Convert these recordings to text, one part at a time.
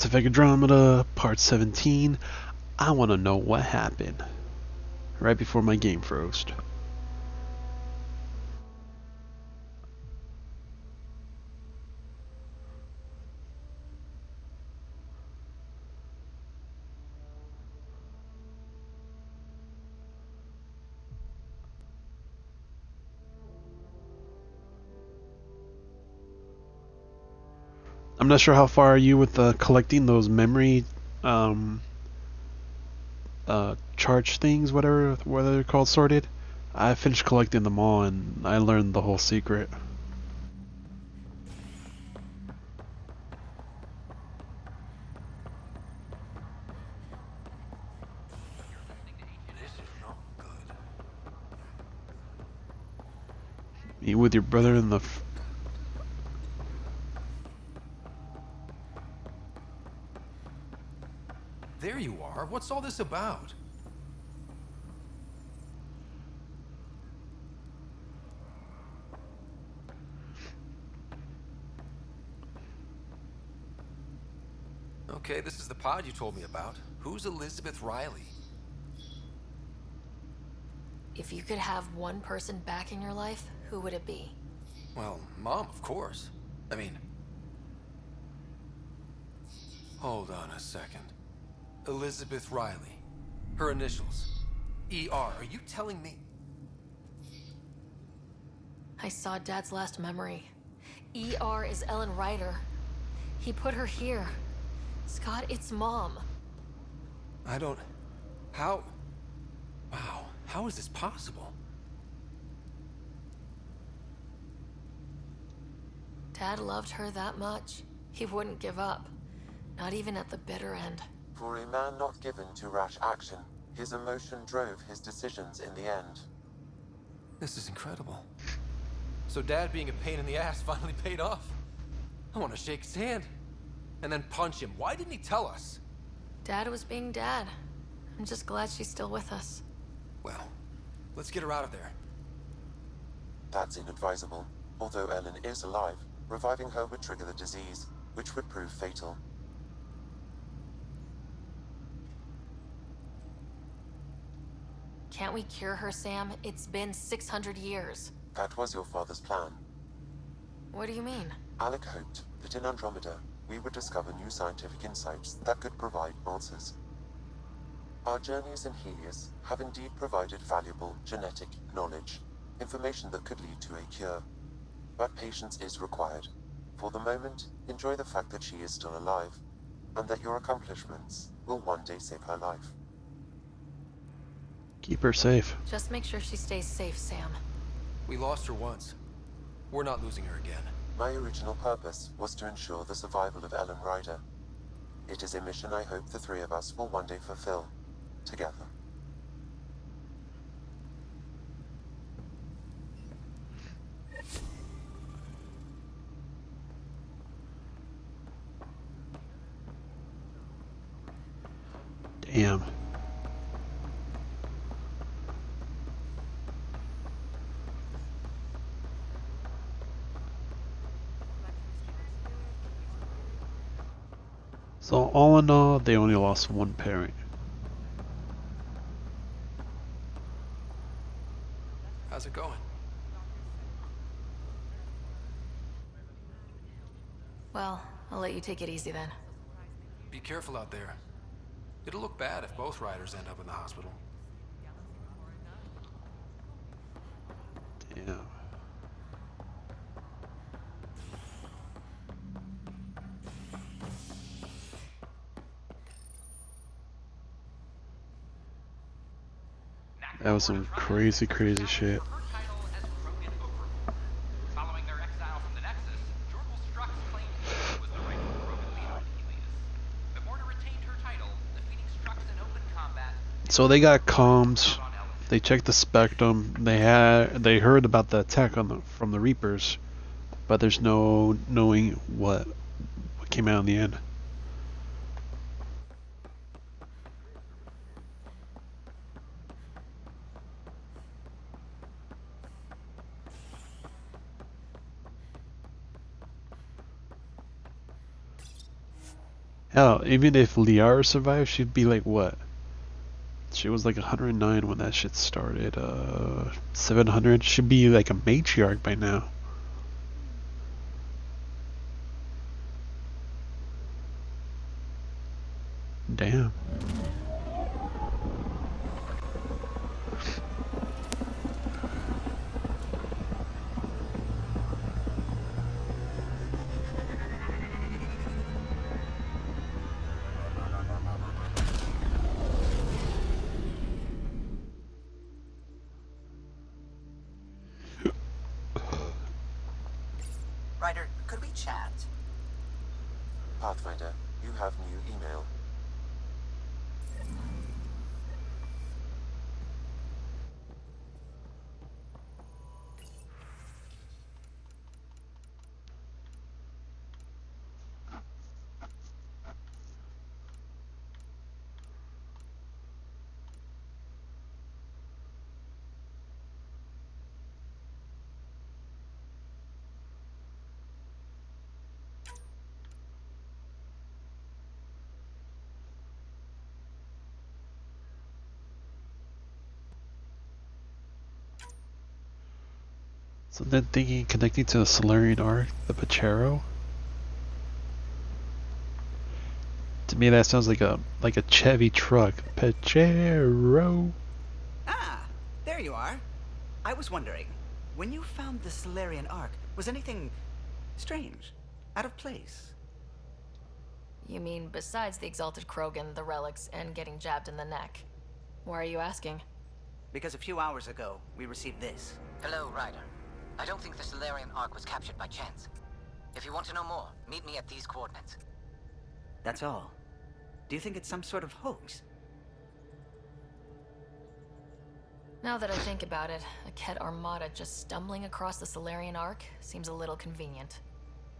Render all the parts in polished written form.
Effect Andromeda, Part 17. I want to know what happened right before my game froze. I'm not sure how far are you with collecting those memory um, charge things, whatever they're called, sorted. I finished collecting them all and I learned the whole secret. Meet with your brother in the. There you are. What's all this about? Okay, this is the pod you told me about. Who's Elizabeth Riley? If you could have one person back in your life, who would it be? Well, Mom, of course. I mean... Hold on a second. Elizabeth Riley. Her initials. ER. Are you telling me... I saw Dad's last memory. ER is Ellen Ryder. He put her here. Scott, it's Mom. I don't... How... Wow. How is this possible? Dad loved her that much. He wouldn't give up. Not even at the bitter end. For a man not given to rash action, his emotion drove his decisions in the end. This is incredible. So Dad being a pain in the ass finally paid off. I want to shake his hand. And then punch him. Why didn't he tell us? Dad was being Dad. I'm just glad she's still with us. Well, let's get her out of there. That's inadvisable. Although Ellen is alive, reviving her would trigger the disease, which would prove fatal. Can't we cure her, Sam? It's been 600 years. That was your father's plan. What do you mean? Alec hoped that in Andromeda, we would discover new scientific insights that could provide answers. Our journeys in Helios have indeed provided valuable genetic knowledge, information that could lead to a cure. But patience is required. For the moment, enjoy the fact that she is still alive, and that your accomplishments will one day save her life. Keep her safe. Just make sure she stays safe, Sam. We lost her once. We're not losing her again. My original purpose was to ensure the survival of Ellen Ryder. It is a mission I hope the three of us will one day fulfill, together. Damn. So all in all, they only lost one parent. How's it going? Well, I'll let you take it easy then. Be careful out there. It'll look bad if both riders end up in the hospital. Damn. That was some crazy shit. So they got comms. They checked the spectrum. They heard about the attack from the Reapers, but there's no knowing what came out in the end. Hell, even if Liara survived, she'd be like what? She was like 109 when that shit started. 700. She'd be like a matriarch by now. Damn. Ryder, could we chat? Pathfinder, you have new email. So then thinking connecting to the Solarian Arc, the Pachero? To me that sounds like a Chevy truck. Pachero. Ah, there you are. I was wondering, when you found the Solarian Ark, was anything strange, out of place? You mean besides the Exalted Krogan, the relics, and getting jabbed in the neck? Why are you asking? Because a few hours ago, we received this. Hello, Ryder. I don't think the Solarian Ark was captured by chance. If you want to know more, meet me at these coordinates. That's all. Do you think it's some sort of hoax? Now that I think about it, a Ket Armada just stumbling across the Solarian Arc seems a little convenient.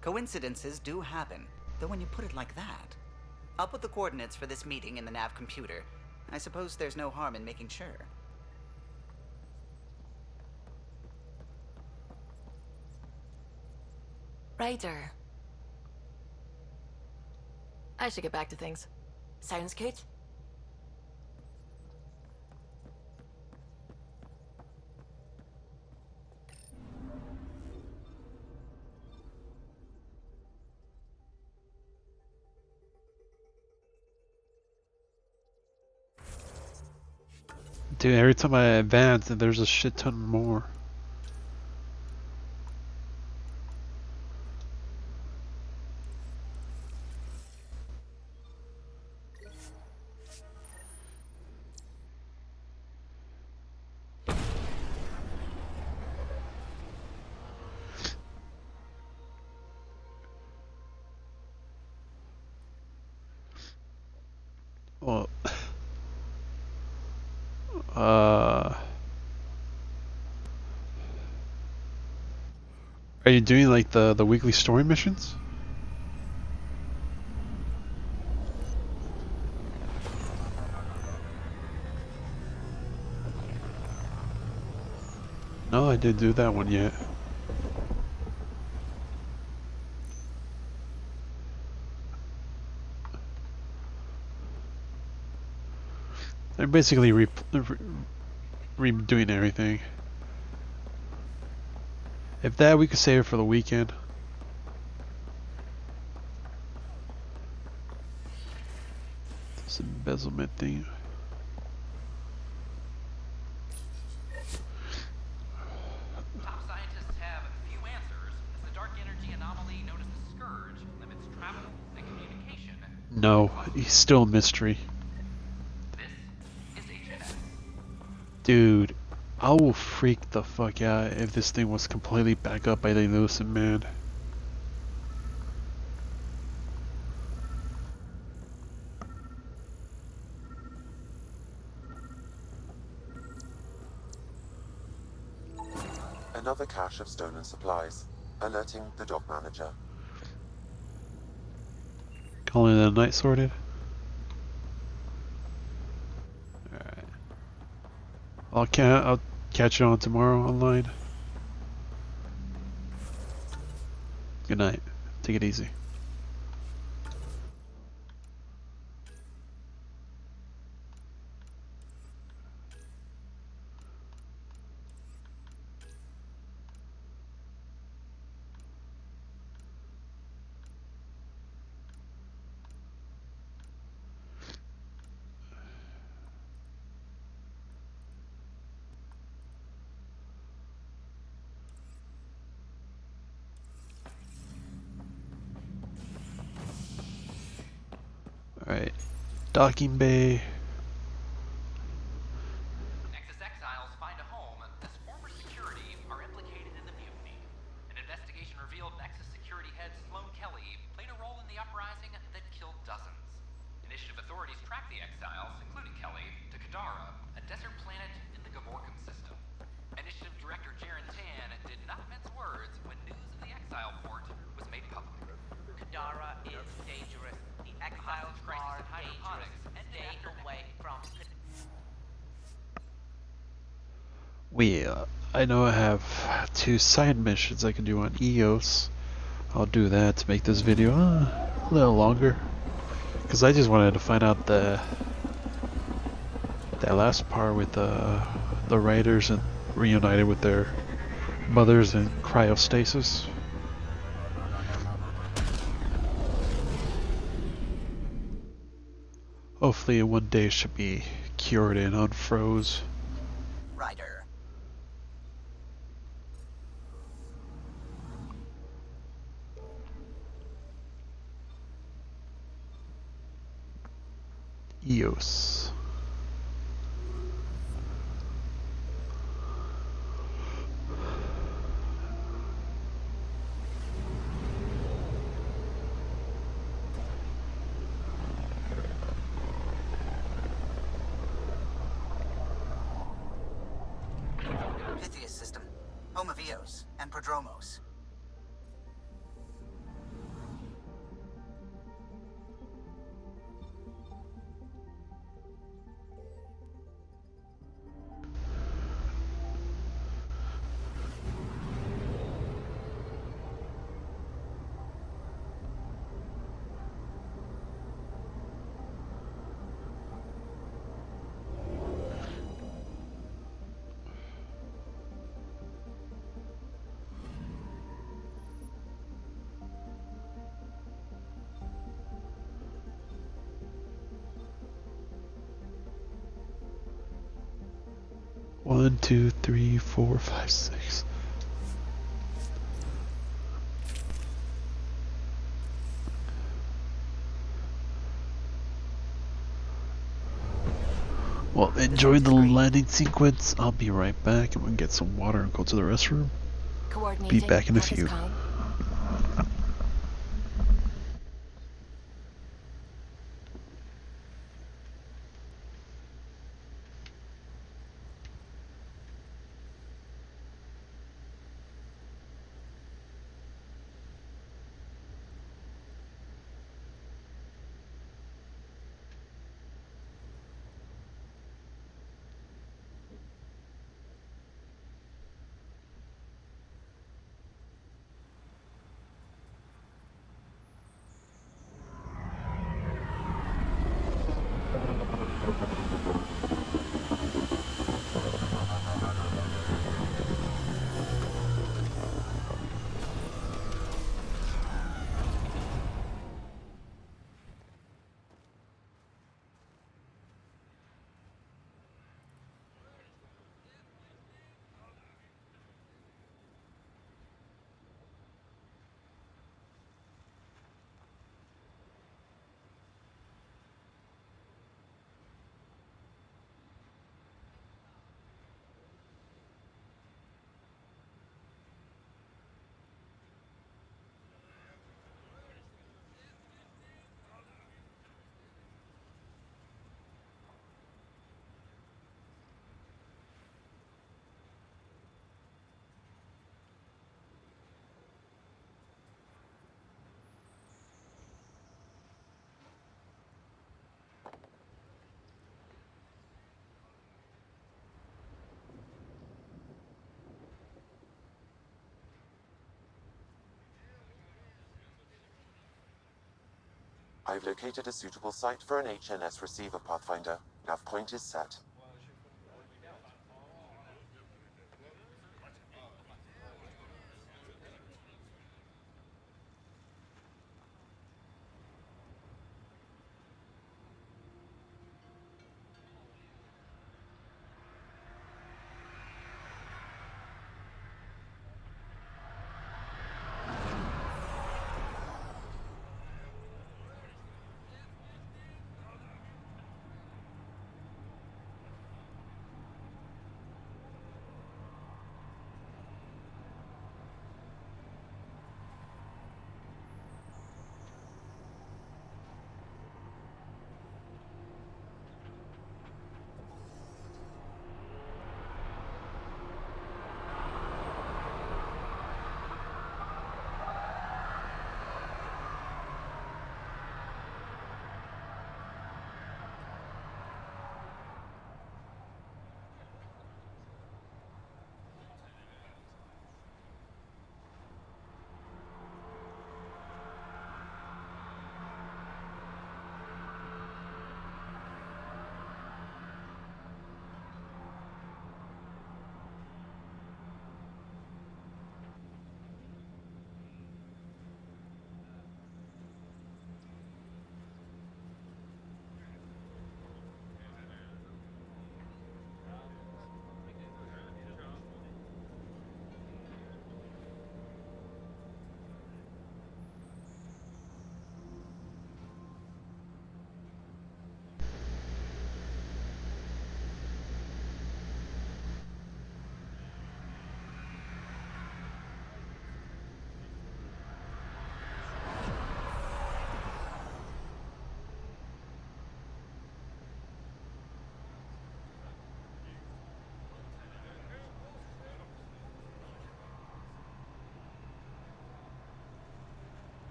Coincidences do happen, though when you put it like that. I'll put the coordinates for this meeting in the nav computer. I suppose there's no harm in making sure. Ryder. I should get back to things. Sounds good? Dude, every time I advance, there's a shit ton more. Well, are you doing like the weekly story missions? No, I didn't do that one yet. They're basically redoing everything. If that, we could save it for the weekend. This embezzlement thing. Top scientists have few answers, as the dark energy anomaly known as the Scourge limits travel and communication. No, he's still a mystery. This is HNS. Dude, I will freak the fuck out if this thing was completely backed up by the elusive man. Another cache of stolen supplies, alerting the dock manager. Calling it a night sorted. Alright. I'll catch you on tomorrow online. Good night. Take it easy. Alright. Docking bay. Nexus exiles find a home as former security are implicated in the mutiny. An investigation revealed Nexus security head Sloan Kelly played a role in the uprising that killed dozens. Initiative authorities tracked the exiles, including Kelly, to Kadara, a desert planet in the Gaborkum system. Initiative Director Jaren Tan did not mince words when news of the exile port was made public. Kadara is dangerous. The exiles Crisis are in hydroponics dangerous. ended Stay after away from Well, I know I have 2 side missions I can do on EOS. I'll do that to make this video a little longer. Because I just wanted to find out that last part with the writers and reunited with their mothers in cryostasis. Hopefully one day it should be cured and unfroze. Ryder. EOS. Pythias system. Home of Eos and Prodromos. One, two, three, four, five, six. Well, enjoy the landing sequence. I'll be right back. I'm gonna get some water and go to the restroom. Be back in a few. I've located a suitable site for an HNS receiver, Pathfinder. Nav point is set.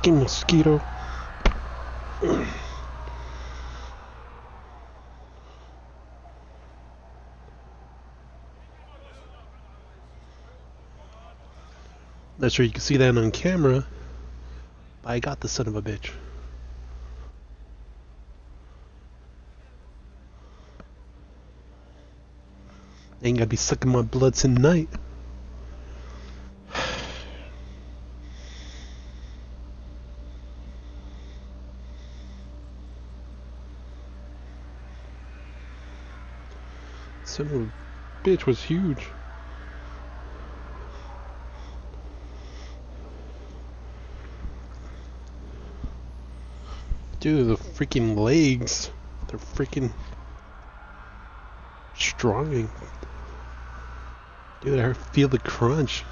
fucking mosquito. Not sure you can see that on camera, but I got the son of a bitch. They ain't gotta be sucking my blood tonight. Son of a bitch was huge. Dude, the freaking legs. They're freaking strong. Dude, I feel the crunch.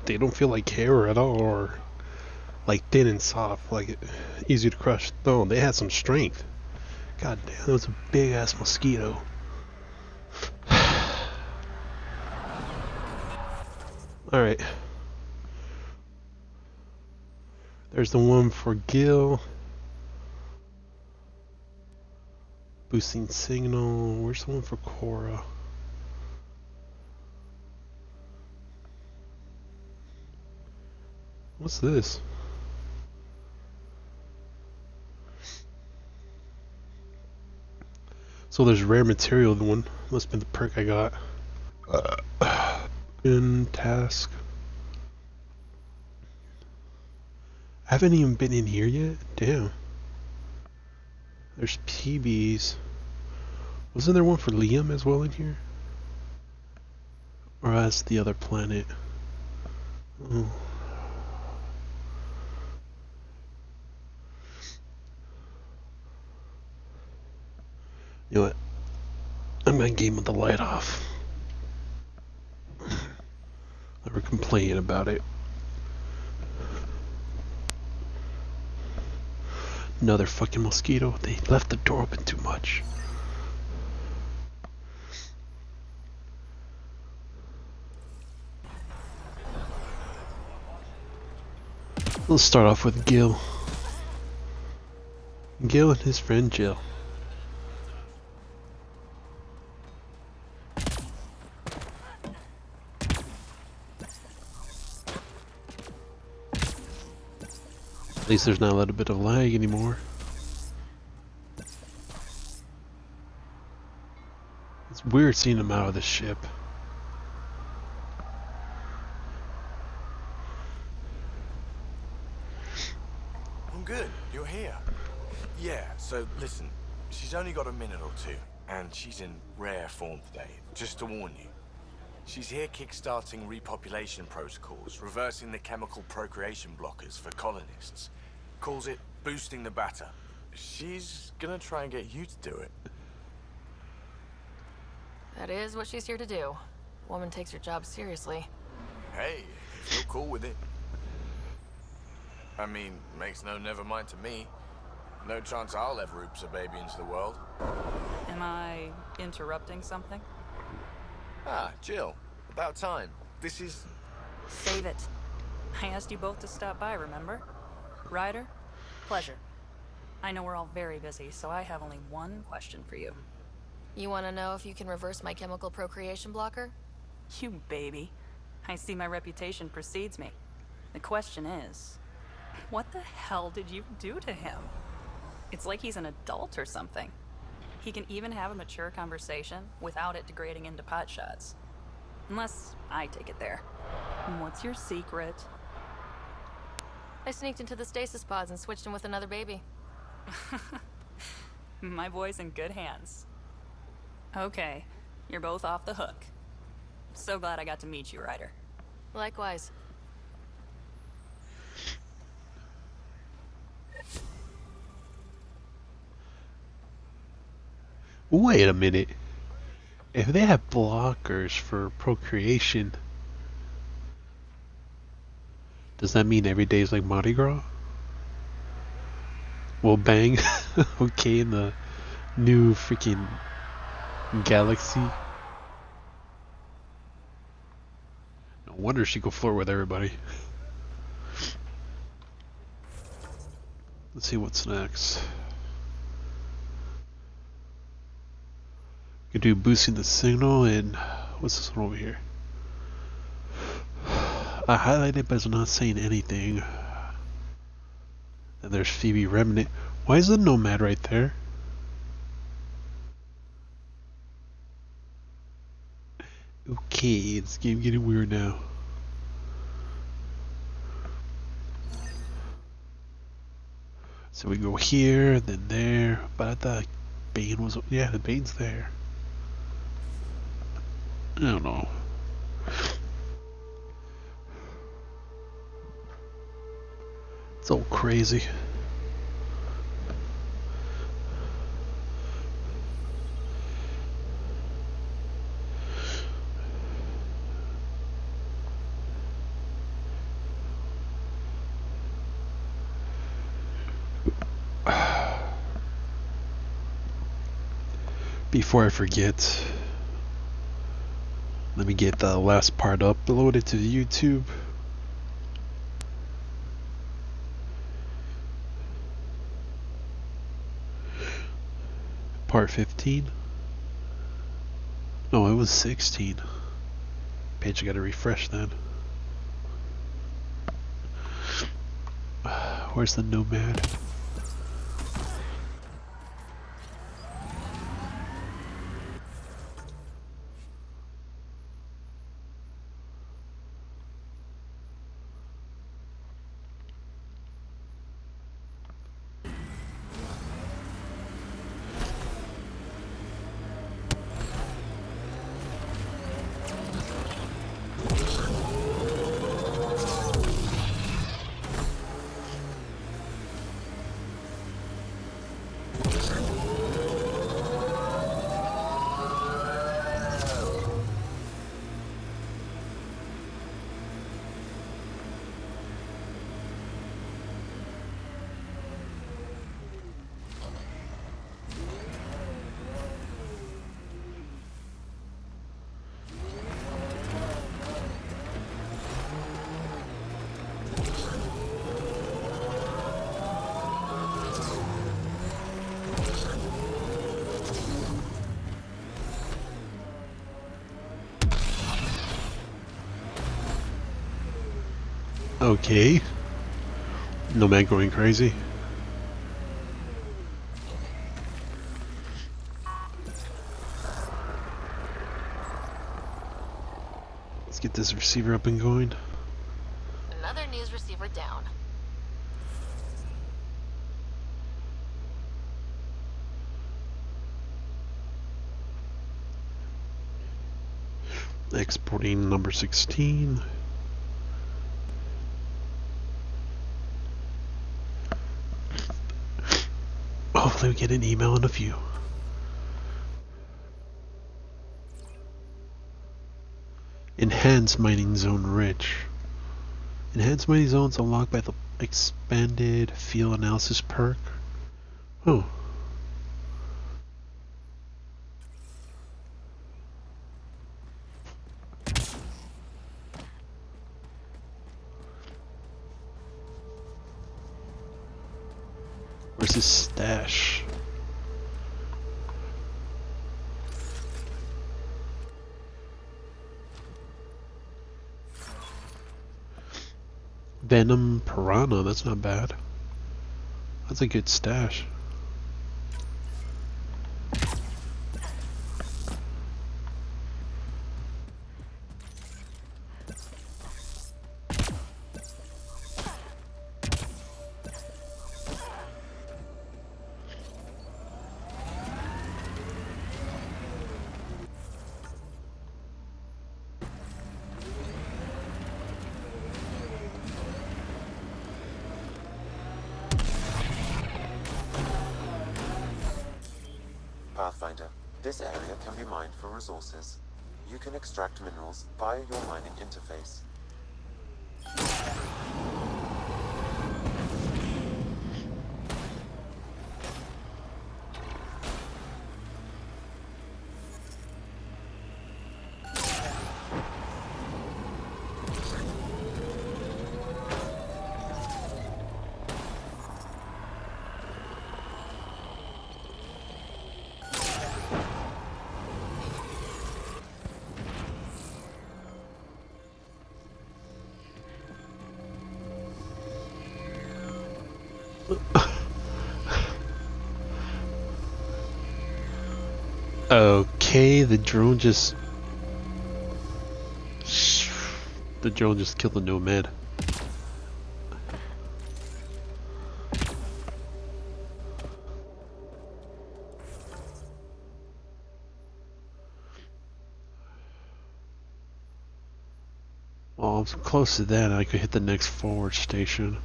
They don't feel like hair at all, or like thin and soft, like easy to crush. No, they had some strength. God damn, that was a big ass mosquito. Alright. There's the one for Gil. Boosting signal. Where's the one for Cora? What's this? So there's rare material, the one. Must have been the perk I got. In task. I haven't even been in here yet? Damn. There's PBs. Wasn't there one for Liam as well in here? Or that's the other planet? Oh. You know what? I'm gonna game with the light off. Never complain about it. Another fucking mosquito. They left the door open too much. Let's start off with Gil. Gil and his friend Jill. At least there's not a little bit of lag anymore. It's weird seeing him out of the ship. I'm good. You're here. Yeah, so listen. She's only got a minute or two, and she's in rare form today. Just to warn you. She's here kickstarting repopulation protocols, reversing the chemical procreation blockers for colonists. Calls it boosting the batter. She's gonna try and get you to do it. That is what she's here to do. Woman takes her job seriously. Hey, if you're cool with it. I mean, makes no never mind to me. No chance I'll ever oops a baby into the world. Am I interrupting something? Ah, Jill. About time. This is... Save it. I asked you both to stop by, remember? Ryder? Pleasure. I know we're all very busy, so I have only one question for you. You want to know if you can reverse my chemical procreation blocker? You baby. I see my reputation precedes me. The question is, what the hell did you do to him? It's like he's an adult or something. He can even have a mature conversation without it degrading into pot shots. Unless I take it there. What's your secret? I sneaked into the stasis pods and switched him with another baby. My boy's in good hands. Okay, you're both off the hook. So glad I got to meet you, Ryder. Likewise. Wait a minute. If they have blockers for procreation, does that mean every day is like Mardi Gras? We'll bang okay in the new freaking galaxy. No wonder she could flirt with everybody. Let's see what's next. You can do boosting the signal and what's this one over here? I highlighted but it's not saying anything. And there's Phoebe Remnant. Why is the Nomad right there? Okay, this game getting weird now. So we go here, then there, but I thought Bane was, yeah, the Bane's there. I don't know. It's all crazy. Before I forget, let me get the last part uploaded to YouTube. Part 15? No, it was 16. Page, I gotta refresh then. Where's the Nomad? Okay. Nomad going crazy. Let's get this receiver up and going. Another news receiver down. Exporting number 16. Hopefully we get an email in a few. Enhanced mining zone rich. Enhanced mining zones unlocked by the expanded field analysis perk. Oh. Where's his stash? Venom Piranha, that's not bad. That's a good stash. Pathfinder, this area can be mined for resources. You can extract minerals via your mining interface. Okay, the drone just killed the nomad. Well, I'm close to that. I could hit the next forward station.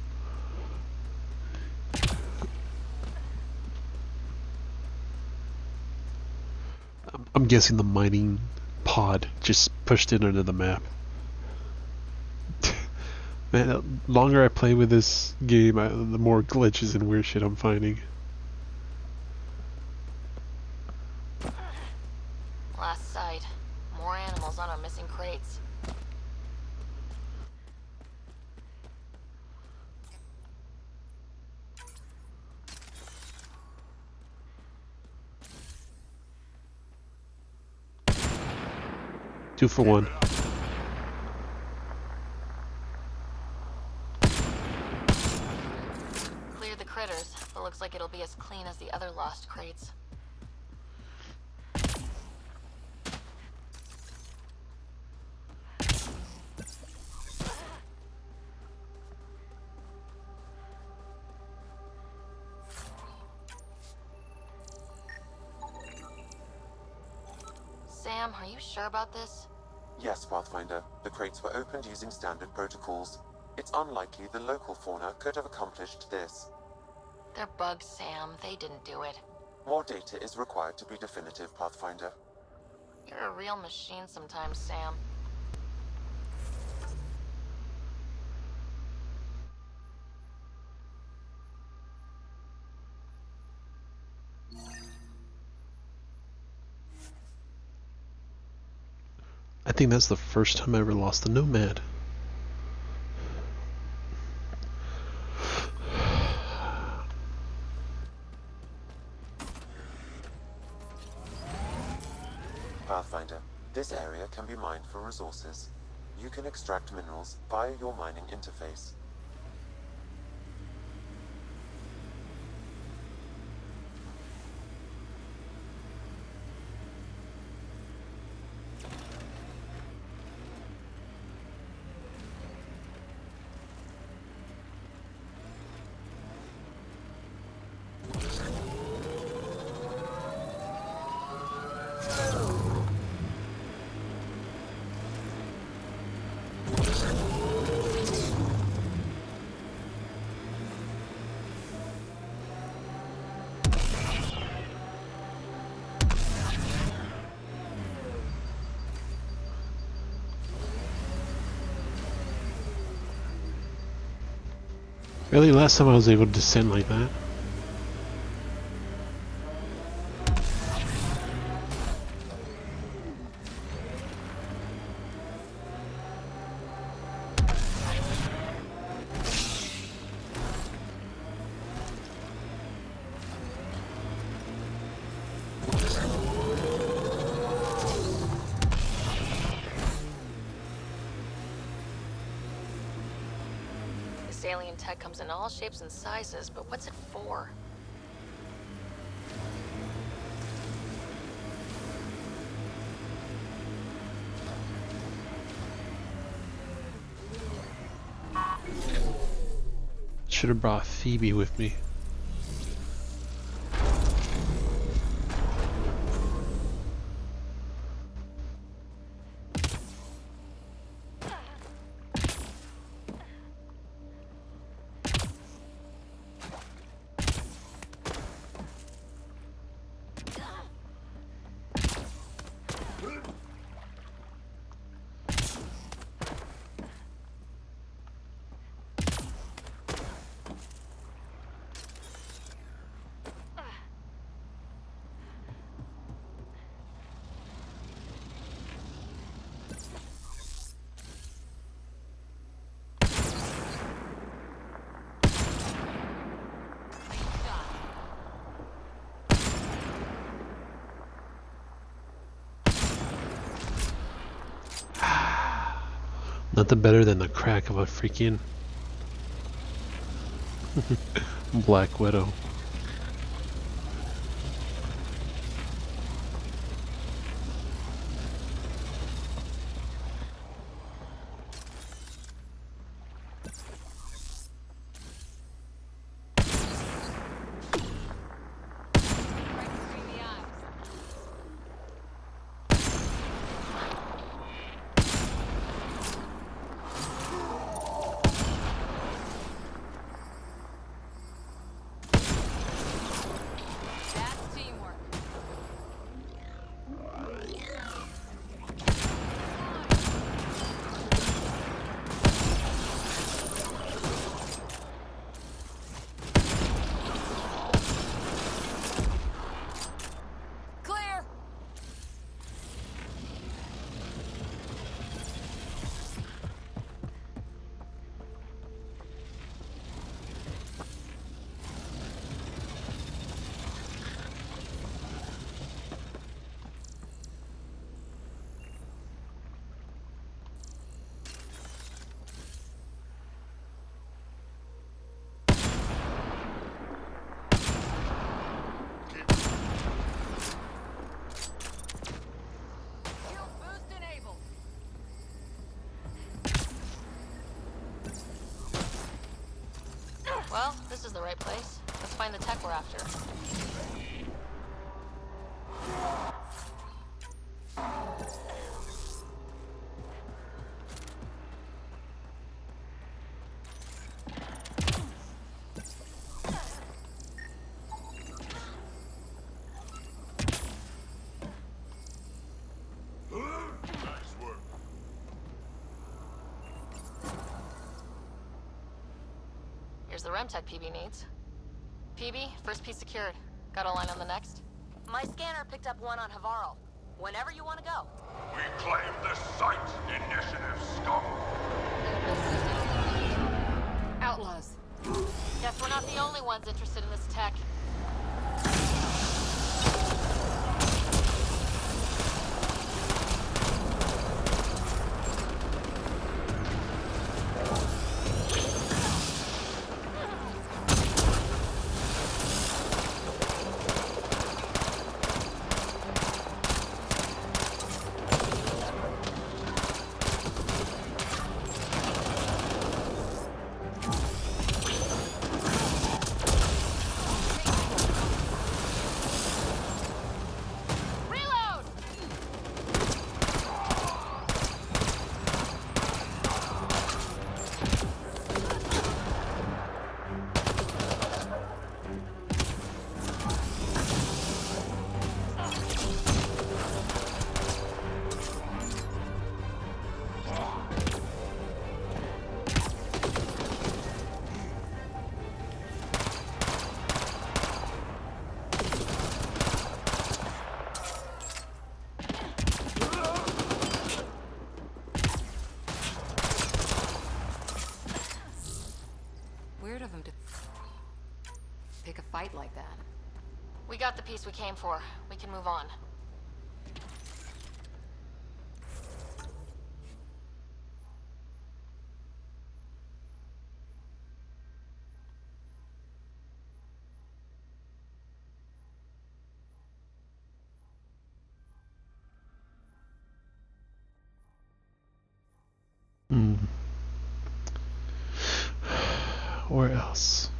I'm guessing the mining pod just pushed it under the map. Man, the longer I play with this game, the more glitches and weird shit I'm finding. Last sight. More animals on our missing crates. Two for one. Cleared the critters, but looks like it'll be as clean as the other lost crates. Sam, are you sure about this? Yes, Pathfinder. The crates were opened using standard protocols. It's unlikely the local fauna could have accomplished this. They're bugs, Sam. They didn't do it. More data is required to be definitive, Pathfinder. You're a real machine sometimes, Sam. I think that's the first time I ever lost the nomad. Pathfinder, this area can be mined for resources. You can extract minerals via your mining interface. Really, last time I was able to descend like that. This alien tech comes in all shapes and sizes, but what's it for? Should have brought Phoebe with me. Nothing better than the crack of a freaking Black Widow. the right place. Let's find the tech we're after. Here's the REM tech PB needs. PB, first piece secured. Got a line on the next? My scanner picked up one on Havarl. Whenever you want to go. We claim the site, initiative scum. Outlaws. Guess we're not the only ones interested in this tech. Weird of him to pick a fight like that. We got the piece we came for. We can move on. Where else?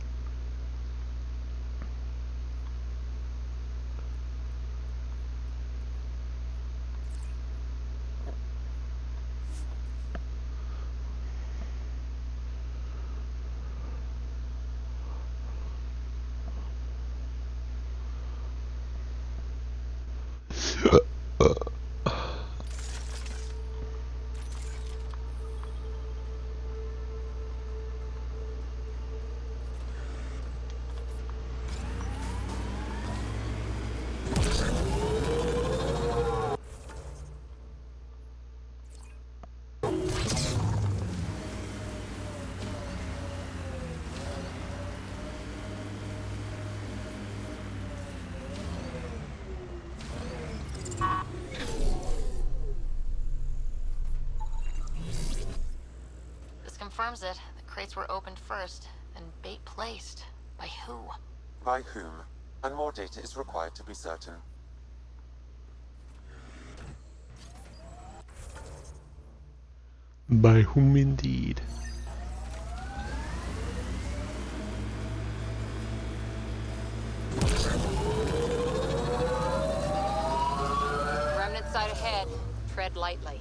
Confirms it. The crates were opened first, then bait placed. By who? By whom? And more data is required to be certain. By whom indeed? Remnant side ahead. Tread lightly.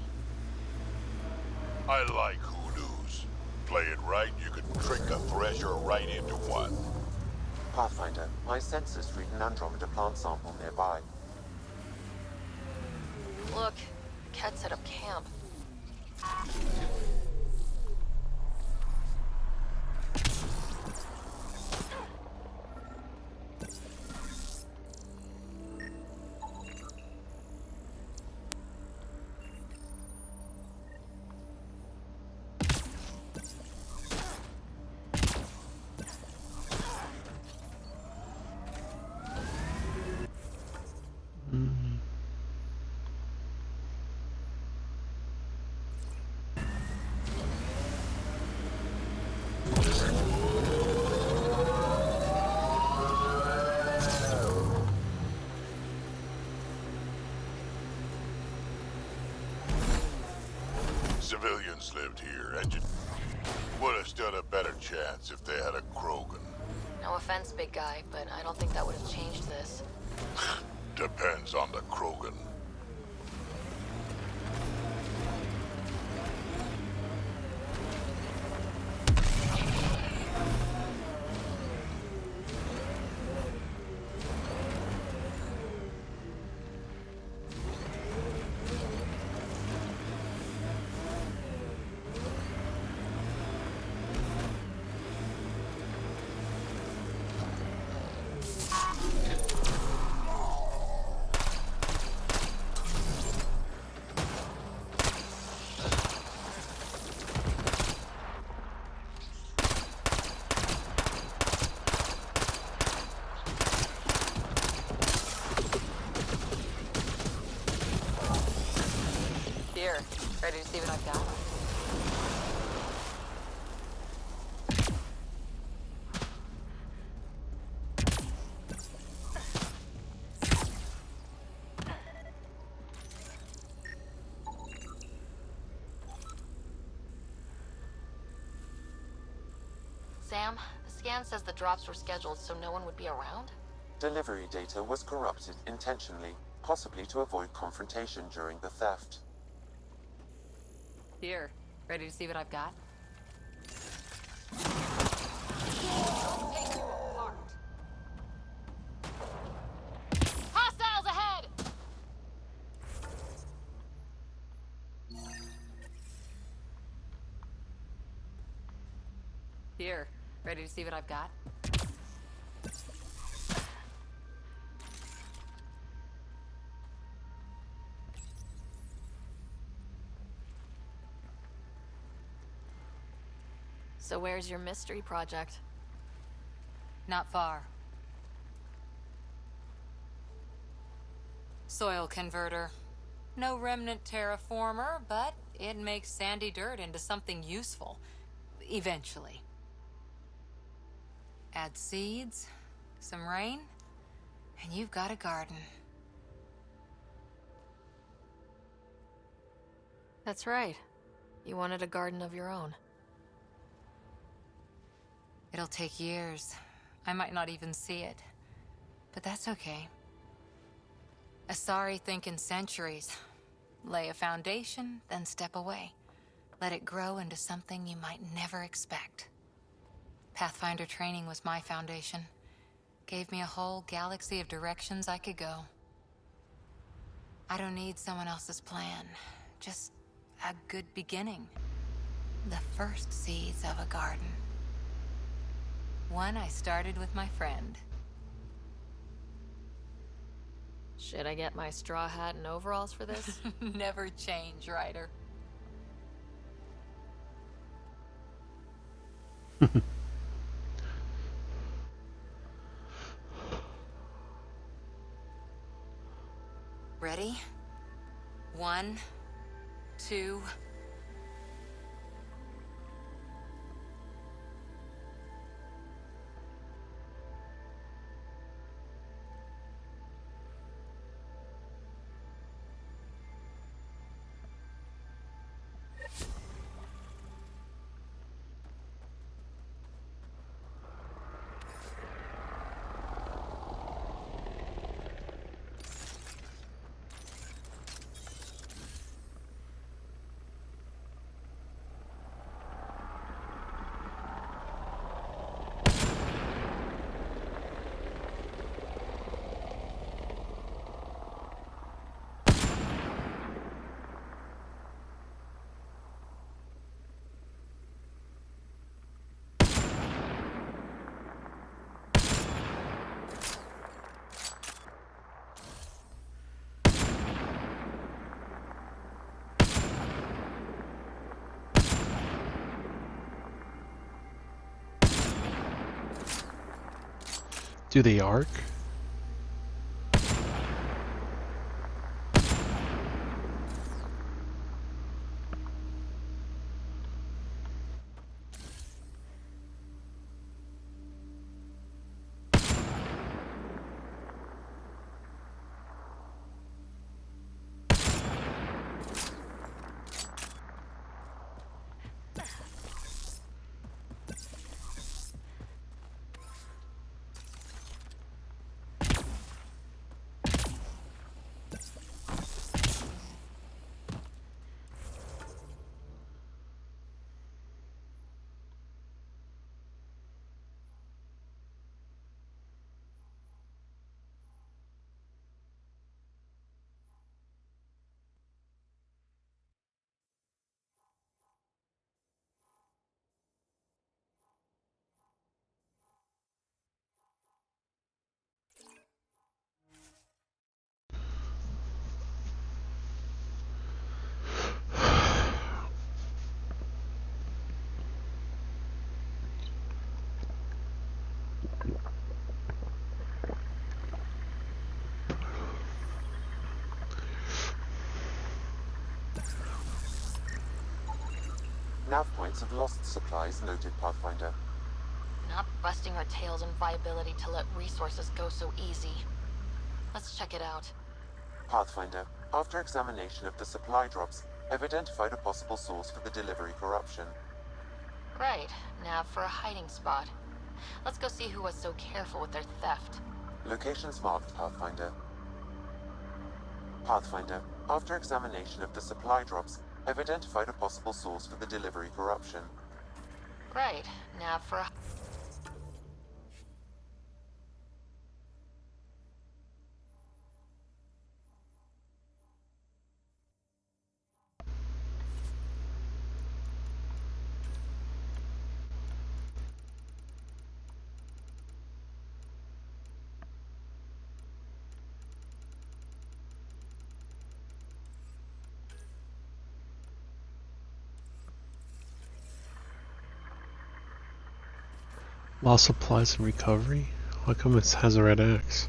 I like hoodoos. Play it right, you could trick a thresher right into one. Pathfinder, my sensors read an Andromeda plant sample nearby. Look, the cat set up camp. Civilians lived here, and you would have stood a better chance if they had a Krogan. No offense, big guy, but I don't think that would have changed this. Depends on the Krogan. Here, ready to see what I've got? Sam, the scan says the drops were scheduled so no one would be around? Delivery data was corrupted intentionally, possibly to avoid confrontation during the theft. Here, ready to see what I've got? Hostiles ahead! Here, ready to see what I've got? So where's your mystery project? Not far. Soil converter. No remnant terraformer, but it makes sandy dirt into something useful. Eventually. Add seeds, some rain, and you've got a garden. That's right. You wanted a garden of your own. It'll take years. I might not even see it. But that's okay. Asari think in centuries. Lay a foundation, then step away. Let it grow into something you might never expect. Pathfinder training was my foundation. Gave me a whole galaxy of directions I could go. I don't need someone else's plan. Just a good beginning. The first seeds of a garden. One I started with my friend. Should I get my straw hat and overalls for this? Never change, Ryder. Ready? 1, 2... Do they arc? Nav points of lost supplies noted, Pathfinder. Not busting our tails in viability to let resources go so easy. Let's check it out. Pathfinder, after examination of the supply drops, I've identified a possible source for the delivery corruption. Right, nav for a hiding spot. Let's go see who was so careful with their theft. Locations marked, Pathfinder. Pathfinder, after examination of the supply drops, I've identified a possible source for the delivery corruption. Right, nav for a... Lost supplies and recovery? How come it has a red X?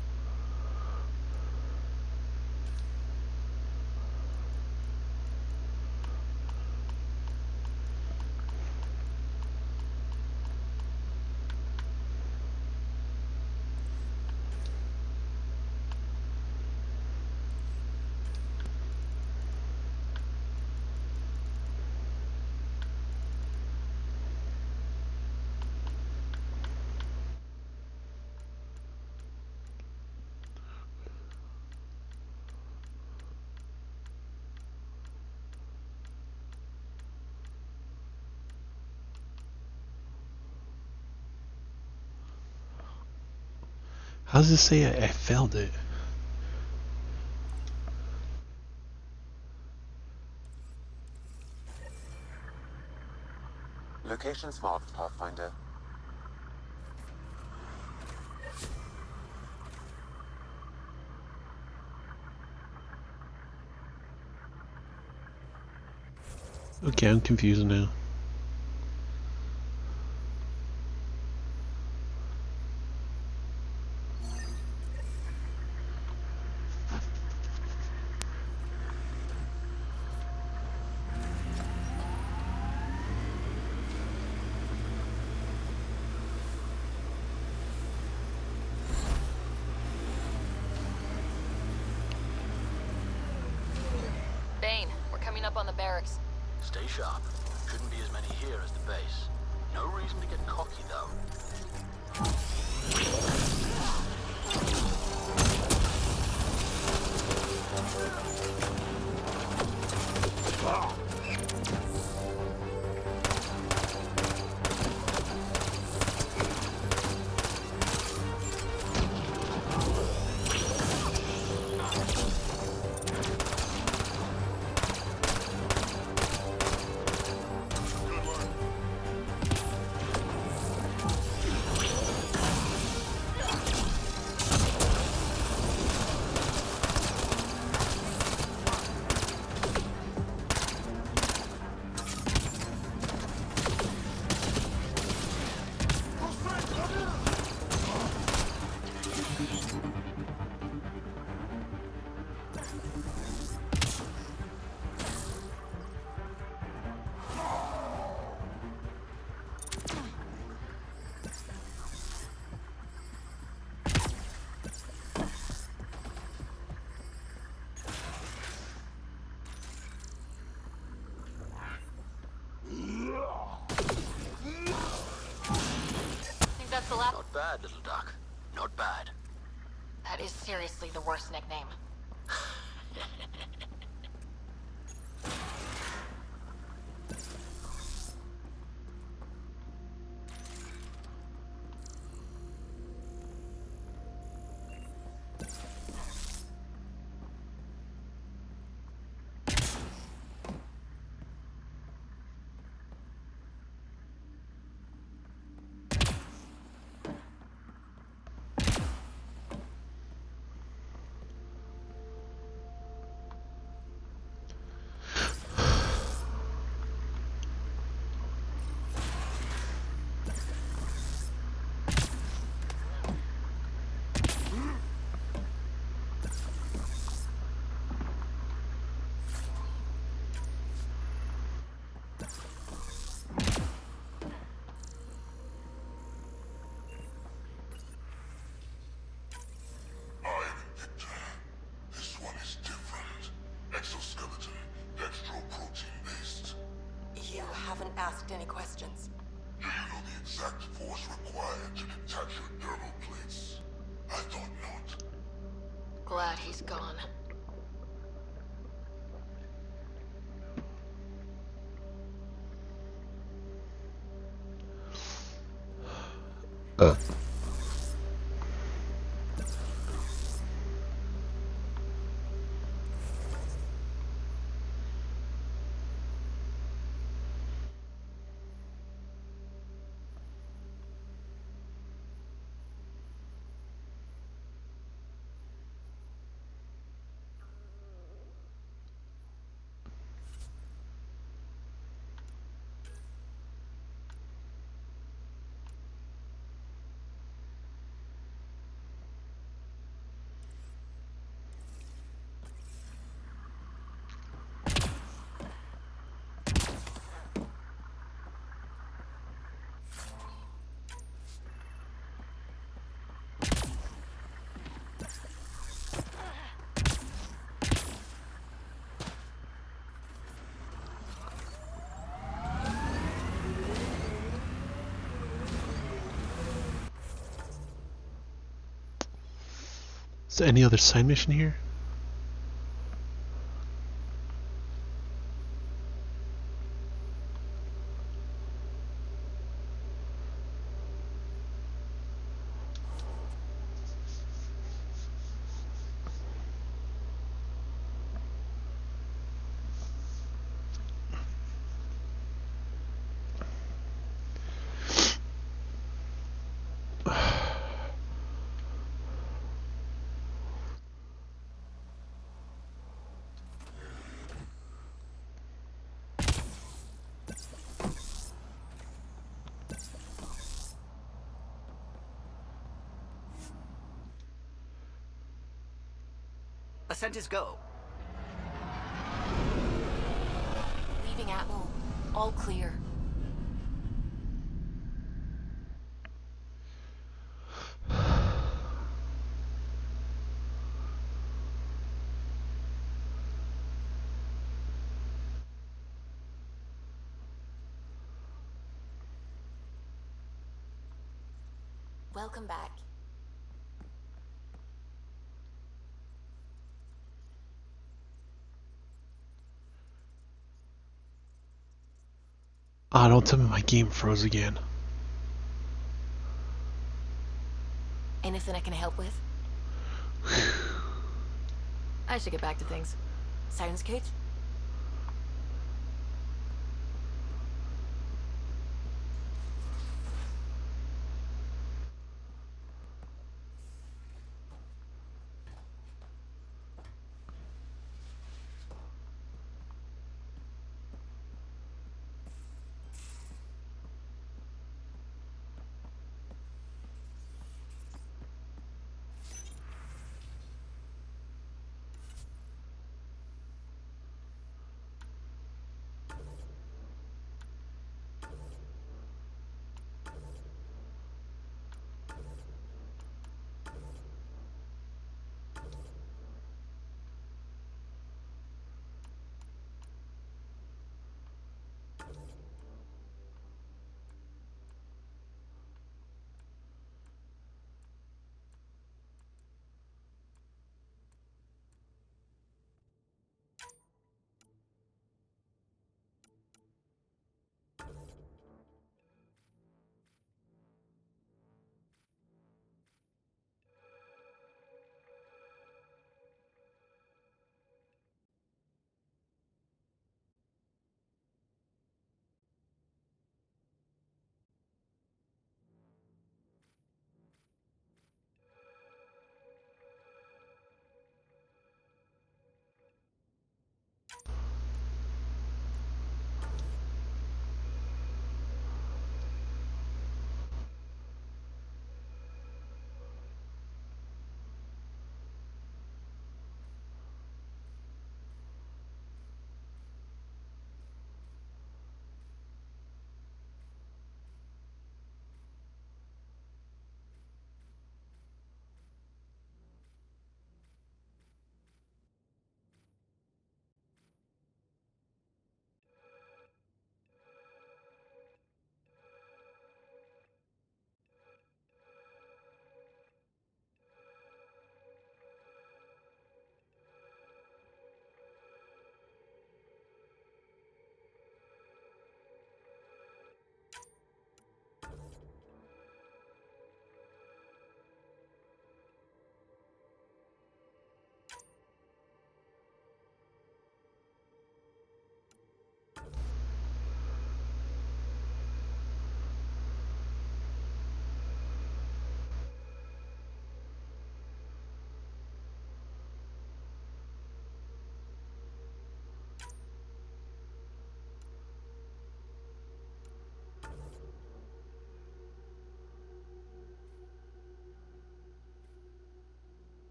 How does it say I failed it? Locations marked, Pathfinder. Okay, I'm confused now. Bane, we're coming up on the barracks. Stay sharp. Shouldn't be as many here as the base. No reason to get cocky, though. Think that's the last... Not bad, little duck. Not bad. That is seriously the worst nickname. haven't asked any questions. Do you know the exact force required to detach your dermal plates? I thought not. Glad he's gone. Is there any other side mission here? Ascent is go. Leaving Atmo. All clear. Welcome back. Ah, don't tell me my game froze again. Anything I can help with? I should get back to things. Sounds good?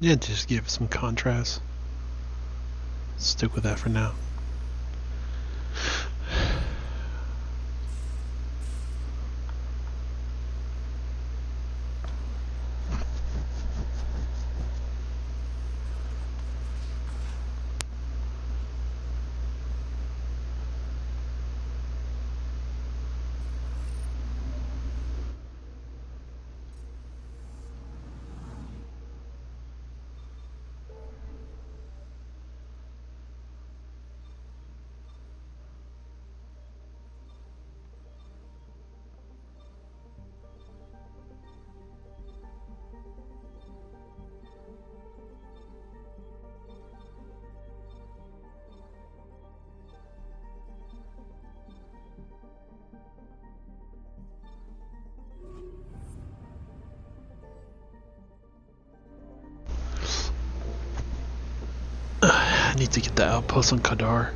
Yeah, just give some contrast. Stick with that for now. I need to get the outpost on Kadar.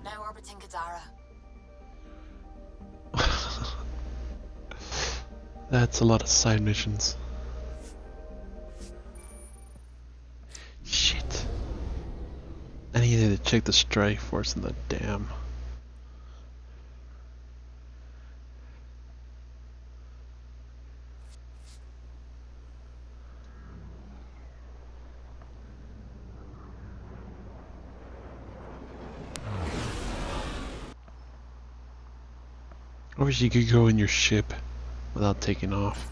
Now orbiting Gadara. That's a lot of side missions. Shit. I needed to check the strike force in the dam. I wish you could go in your ship without taking off.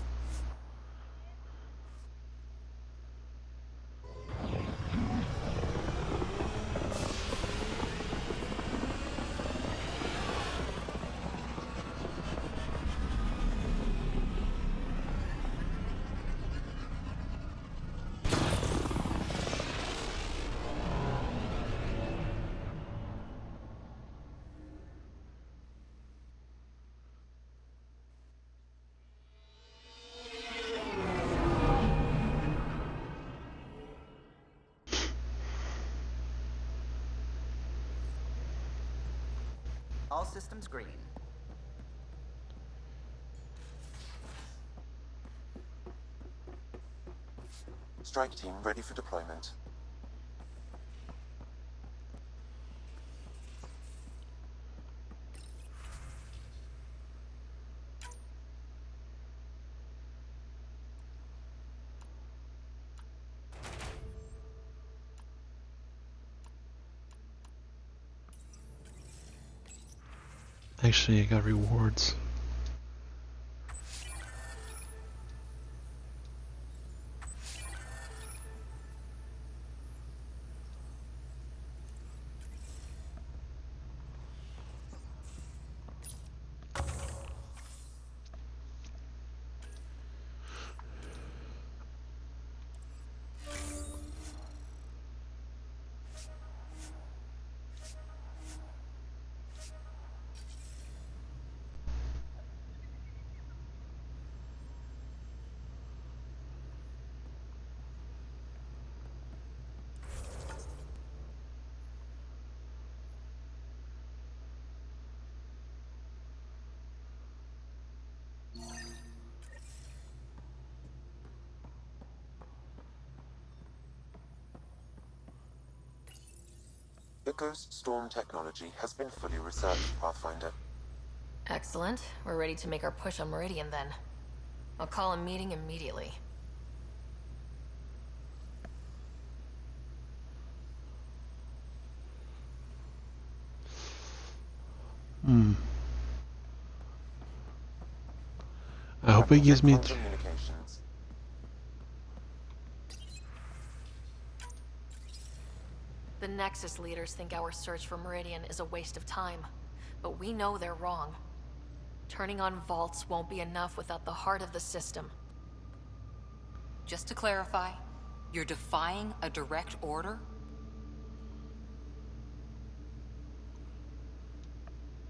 All systems green. Strike team ready for deployment. Actually, I got rewards. The Ghost Storm technology has been fully researched, Pathfinder. Excellent. We're ready to make our push on Meridian then. I'll call a meeting immediately. I hope it gives me... The Nexus leaders think our search for Meridian is a waste of time, but we know they're wrong. Turning on vaults won't be enough without the heart of the system. Just to clarify, you're defying a direct order?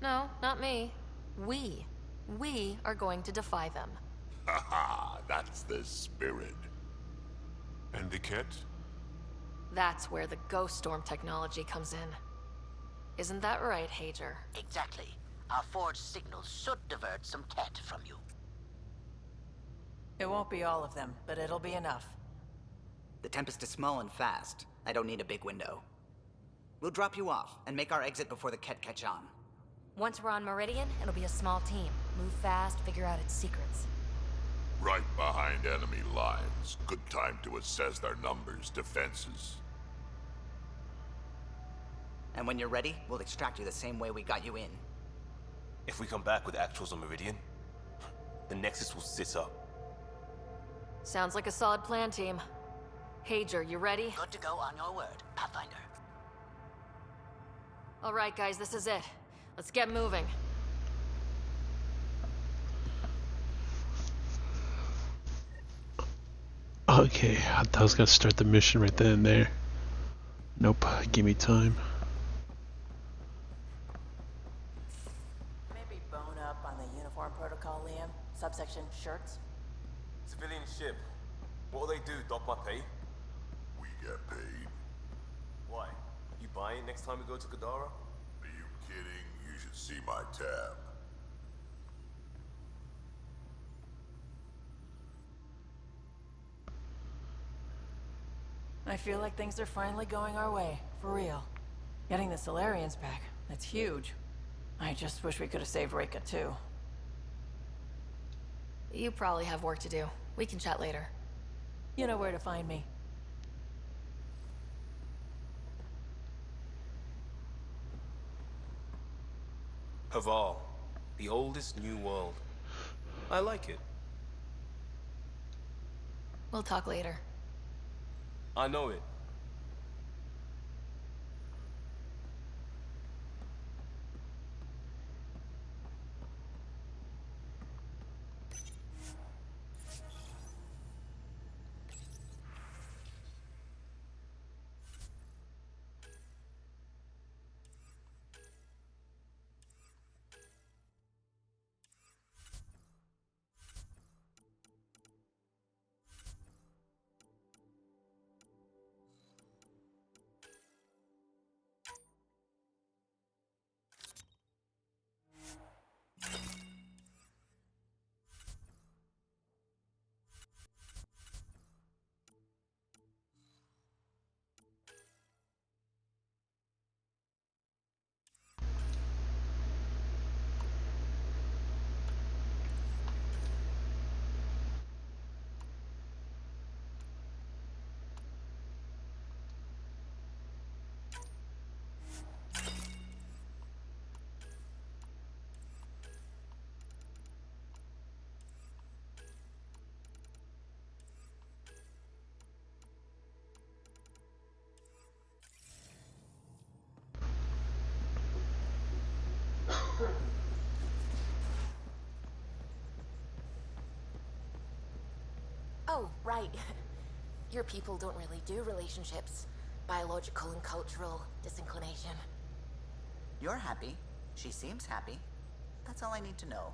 No, not me. We. We are going to defy them. Haha, that's the spirit. And the kit? That's where the Ghost Storm technology comes in. Isn't that right, Hager? Exactly. Our forged signals should divert some cat from you. It won't be all of them, but it'll be enough. The Tempest is small and fast. I don't need a big window. We'll drop you off and make our exit before the Ket catch on. Once we're on Meridian, it'll be a small team. Move fast, figure out its secrets. Right behind enemy lines. Good time to assess their numbers, defenses. And when you're ready, we'll extract you the same way we got you in. If we come back with actuals on Meridian, the Nexus will sit up. Sounds like a solid plan, team. Hager, you ready? Good to go on your word, Pathfinder. All right, guys, this is it. Let's get moving. Okay, I thought I was gonna start the mission right then and there. Nope, give me time. Maybe bone up on the uniform protocol, Liam. Subsection shirts. Civilian ship. What'll they do, dock my pay? We get paid. Why? You buy it next time we go to Kadara? Are you kidding? You should see my tab. I feel like things are finally going our way, for real. Getting the Solarians back, that's huge. I just wish we could have saved Reka too. You probably have work to do. We can chat later. You know where to find me. Haval, the oldest new world. I like it. We'll talk later. I know it. Oh, right. Your people don't really do relationships. Biological and cultural disinclination. You're happy. She seems happy. That's all I need to know.